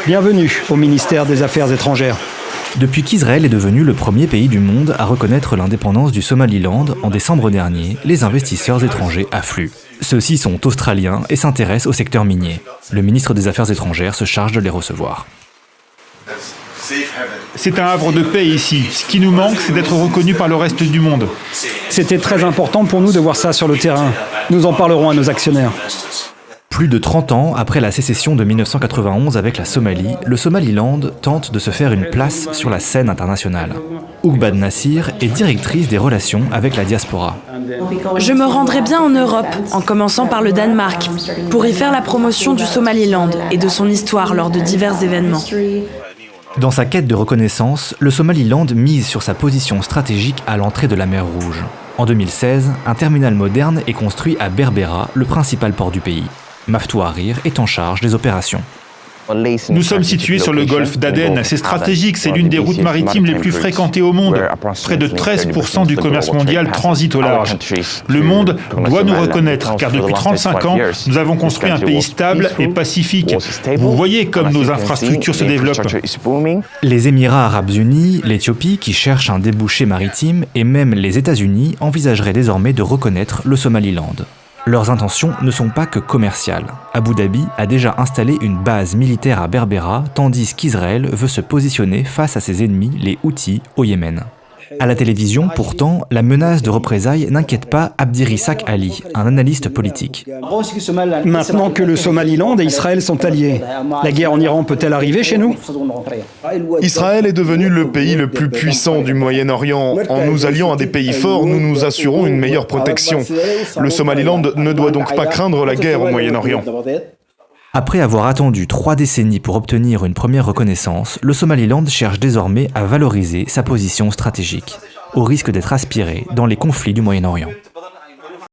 Bienvenue au ministère des Affaires étrangères. Depuis qu'Israël est devenu le premier pays du monde à reconnaître l'indépendance du Somaliland en décembre dernier, les investisseurs étrangers affluent. Ceux-ci sont australiens et s'intéressent au secteur minier. Le ministre des Affaires étrangères se charge de les recevoir. C'est un havre de paix ici. Ce qui nous manque, c'est d'être reconnu par le reste du monde. C'était très important pour nous de voir ça sur le terrain. Nous en parlerons à nos actionnaires. Plus de 30 ans après la sécession de 1991 avec la Somalie, le Somaliland tente de se faire une place sur la scène internationale. Ougbad Nassir est directrice des relations avec la diaspora. Je me rendrai bien en Europe, en commençant par le Danemark, pour y faire la promotion du Somaliland et de son histoire lors de divers événements. Dans sa quête de reconnaissance, le Somaliland mise sur sa position stratégique à l'entrée de la mer Rouge. En 2016, un terminal moderne est construit à Berbera, le principal port du pays. Maftou Harir est en charge des opérations. Nous sommes situés sur le golfe d'Aden. C'est stratégique, c'est l'une des routes maritimes les plus fréquentées au monde. Près de 13% du commerce mondial transite au large. Le monde doit nous reconnaître, car depuis 35 ans, nous avons construit un pays stable et pacifique. Vous voyez comme nos infrastructures se développent. Les Émirats arabes unis, l'Éthiopie qui cherche un débouché maritime et même les États-Unis envisageraient désormais de reconnaître le Somaliland. Leurs intentions ne sont pas que commerciales. Abu Dhabi a déjà installé une base militaire à Berbera, tandis qu'Israël veut se positionner face à ses ennemis, les Houthis, au Yémen. À la télévision, pourtant, la menace de représailles n'inquiète pas Abdirissak Ali, un analyste politique. Maintenant que le Somaliland et Israël sont alliés, la guerre en Iran peut-elle arriver chez nous ? Israël est devenu le pays le plus puissant du Moyen-Orient. En nous alliant à des pays forts, nous nous assurons une meilleure protection. Le Somaliland ne doit donc pas craindre la guerre au Moyen-Orient. Après avoir attendu 3 décennies pour obtenir une première reconnaissance, le Somaliland cherche désormais à valoriser sa position stratégique, au risque d'être aspiré dans les conflits du Moyen-Orient.